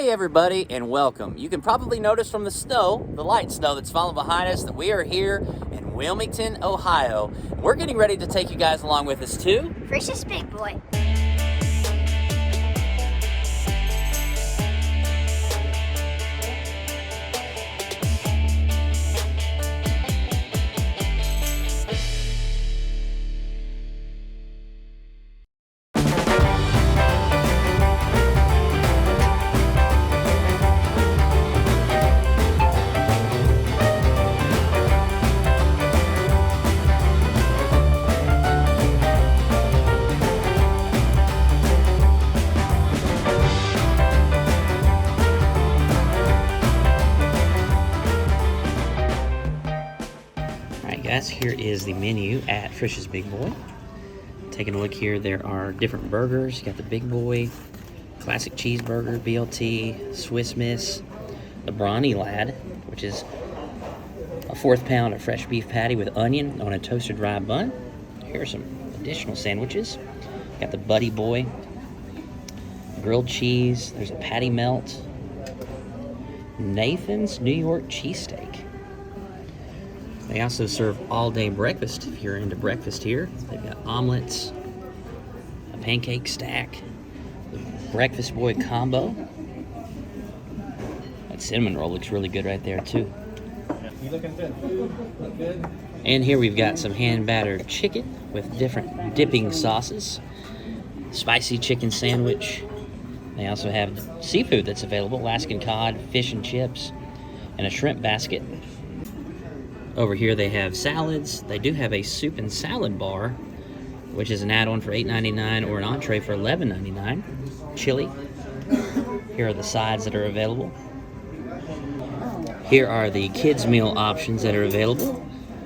Hey everybody, and welcome. You can probably notice from the snow, the light snow that's falling behind us, that we are here in Wilmington, Ohio. We're getting ready to take you guys along with us to FRISCH'S Big Boy. Guys, here is the menu at FRISCH'S Big Boy. Taking a look here, there are different burgers. You got the Big Boy, classic cheeseburger, BLT, Swiss Miss, the Brawny Lad, which is a 1/4 pound of fresh beef patty with onion on a toasted rye bun. Here are some additional sandwiches. Got the Buddy Boy, grilled cheese. There's a patty melt, Nathan's New York cheesesteak. They also serve all-day breakfast if you're into breakfast here. They've got omelets, a pancake stack, the Breakfast Boy combo. That cinnamon roll looks really good right there too. You looking good? Look good? And here we've got some hand-battered chicken with different dipping sauces, spicy chicken sandwich. They also have seafood that's available, Alaskan cod, fish and chips, and a shrimp basket. Over here they have salads. They do have a soup and salad bar, which is an add-on for $8.99 or an entree for $11.99. Chili. Here are the sides that are available. Here are the kids' meal options that are available,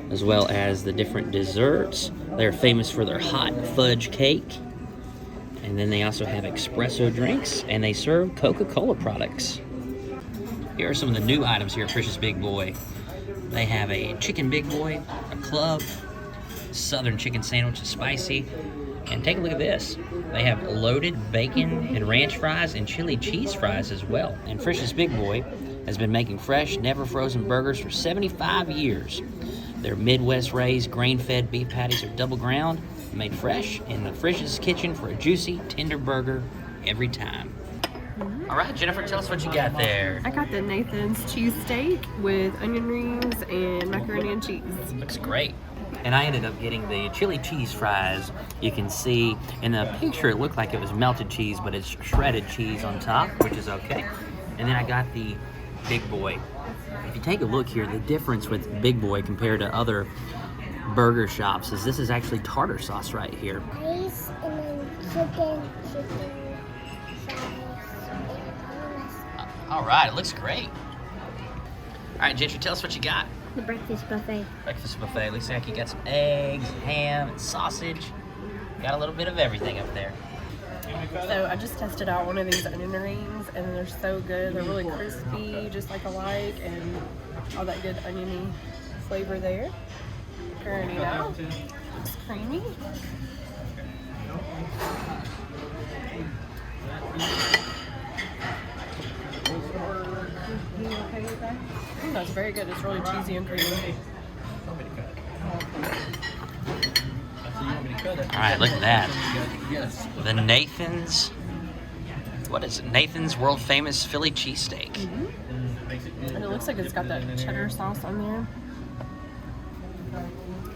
as well as the different desserts. They're famous for their hot fudge cake. And then they also have espresso drinks, and they serve Coca-Cola products. Here are some of the new items here at FRISCH'S Big Boy. They have a chicken Big Boy, a club, southern chicken sandwich, is spicy, and take a look at this. They have loaded bacon and ranch fries and chili cheese fries as well. And FRISCH'S Big Boy has been making fresh, never frozen burgers for 75 years. Their Midwest raised, grain-fed beef patties are double ground, made fresh in the FRISCH'S kitchen for a juicy, tender burger every time. All right, Jennifer, tell us what you got there. I got the Nathan's cheesesteak with onion rings and macaroni and cheese. Looks great. And I ended up getting the chili cheese fries. You can see in the picture it looked like it was melted cheese, but it's shredded cheese on top, which is okay. And then I got the Big Boy. If you take a look here, the difference with Big Boy compared to other burger shops is this is actually tartar sauce right here. Rice and then chicken. All right, it looks great. All right, Gentry, tell us what you got. The breakfast buffet. Breakfast buffet. Looks like you got some eggs, ham, and sausage. Got a little bit of everything up there. So I just tested out one of these onion rings, and they're so good. They're really crispy, just like I like, and all that good oniony flavor there. Currently now, it's creamy. That's very good. It's really cheesy and creamy. All right, look at that. The Nathan's, what is it? Nathan's world famous Philly cheesesteak. And it looks like it's got that cheddar sauce on there.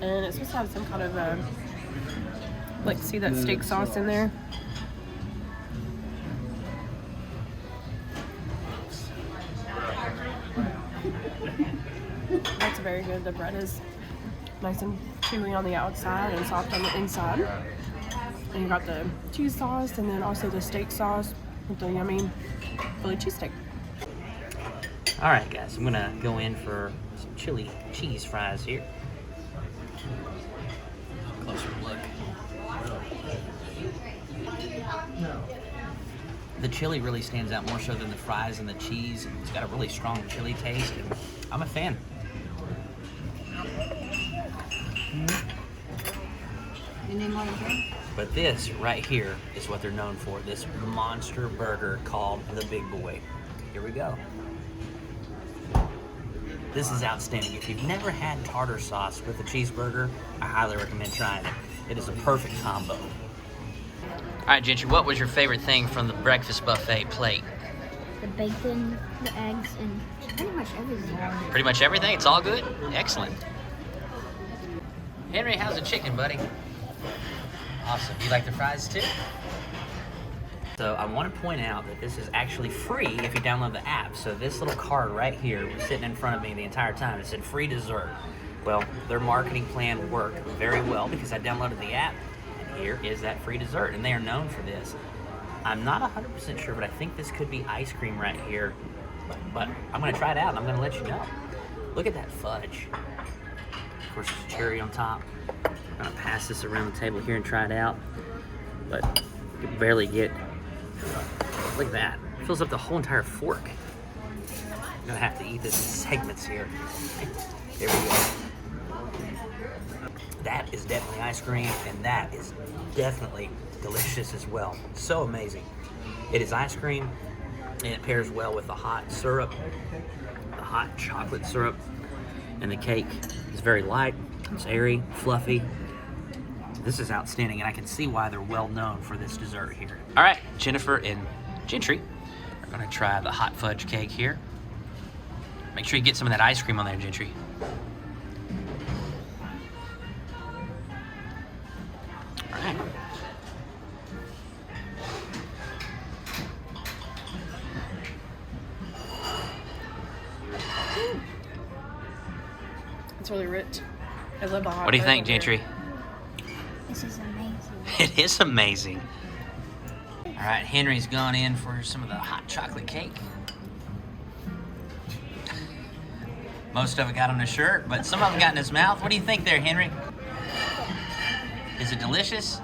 And it's supposed to have some kind of, like, see that steak sauce in there? That's very good. The bread is nice and chewy on the outside and soft on the inside. And you got the cheese sauce and then also the steak sauce with the yummy Philly cheesesteak. All right, guys, I'm gonna go in for some chili cheese fries here. Closer look. The chili really stands out more so than the fries and the cheese. It's got a really strong chili taste, and I'm a fan. But this right here is what they're known for, this monster burger called the Big Boy. Here we go. This is outstanding. If you've never had tartar sauce with a cheeseburger, I highly recommend trying it. It is a perfect combo. All right, Gentry, what was your favorite thing from the breakfast buffet plate? The bacon, the eggs, and pretty much everything. Pretty much everything? It's all good? Excellent. Henry, how's the chicken, buddy? Awesome. You like the fries too? So I want to point out that this is actually free if you download the app. So this little card right here was sitting in front of me the entire time. It said free dessert. Well, their marketing plan worked very well because I downloaded the app, and here is that free dessert, and they are known for this. I'm not 100% sure, but I think this could be ice cream right here. But I'm going to try it out, and I'm going to let you know. Look at that fudge. Of course, there's cherry on top. I'm going to pass this around the table here and try it out. But you can barely get... Look at that. It fills up the whole entire fork. I'm gonna have to eat this in segments here. There we go. That is definitely ice cream, and that is definitely delicious as well. So amazing. It is ice cream, and it pairs well with the hot syrup, the hot chocolate syrup, and the cake is very light. It's airy, fluffy. This is outstanding, and I can see why they're well known for this dessert here. All right, Jennifer and Gentry are gonna try the hot fudge cake here. Make sure you get some of that ice cream on there, Gentry. All right. It's really rich. I love the hot. What do you think, fudge on Gentry? there. This is amazing. It is amazing. All right, Henry's gone in for some of the hot chocolate cake. Most of it got on his shirt, but some of it got in his mouth. What do you think there, Henry? Is it delicious?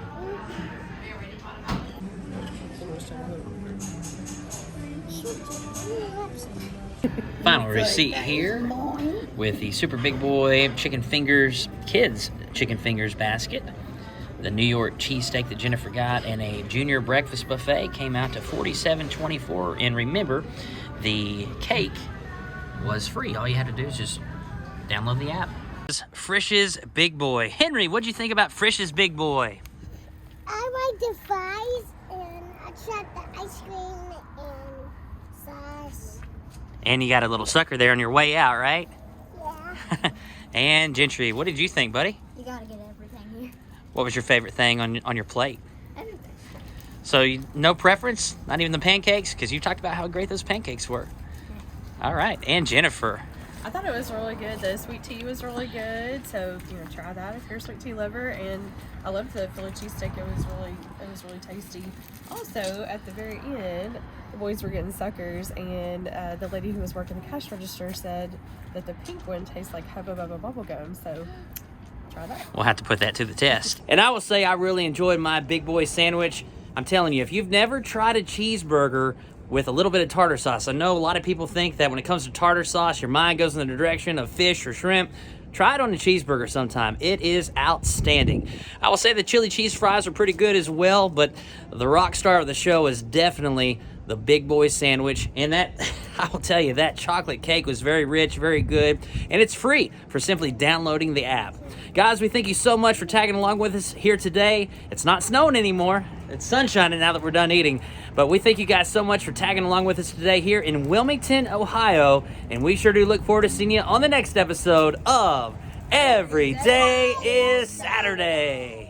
Final receipt here with the Super Big Boy Chicken Fingers Kids Chicken Fingers basket. The New York cheesesteak that Jennifer got and a junior breakfast buffet came out to $47.24. And remember, the cake was free. All you had to do is just download the app. Frisch's Big Boy. Henry, what'd you think about Frisch's Big Boy? I like the fries, and I tried the ice cream and sauce. And you got a little sucker there on your way out, right? Yeah. And Gentry, what did you think, buddy? You gotta get everything here. What was your favorite thing on your plate? Everything. So no preference? Not even the pancakes? Because you talked about how great those pancakes were. All right, and Jennifer. I thought it was really good. The sweet tea was really good. So, try that if you're a sweet tea lover. And I loved the Philly cheesesteak. It was really tasty. Also, at the very end, the boys were getting suckers, and the lady who was working the cash register said that the pink one tastes like Hubba Bubba bubble gum. So, try that. We'll have to put that to the test. And I will say I really enjoyed my Big Boy sandwich. I'm telling you, if you've never tried a cheeseburger with a little bit of tartar sauce. I know a lot of people think that when it comes to tartar sauce, your mind goes in the direction of fish or shrimp. Try it on a cheeseburger sometime. It is outstanding. I will say the chili cheese fries are pretty good as well, but the rock star of the show is definitely the Big Boy sandwich. And that, I will tell you, that chocolate cake was very rich, very good, and it's free for simply downloading the app. Guys, we thank you so much for tagging along with us here today. It's not snowing anymore. It's sunshining now that we're done eating. But we thank you guys so much for tagging along with us today here in Wilmington, Ohio. And we sure do look forward to seeing you on the next episode of Every Day is Saturday.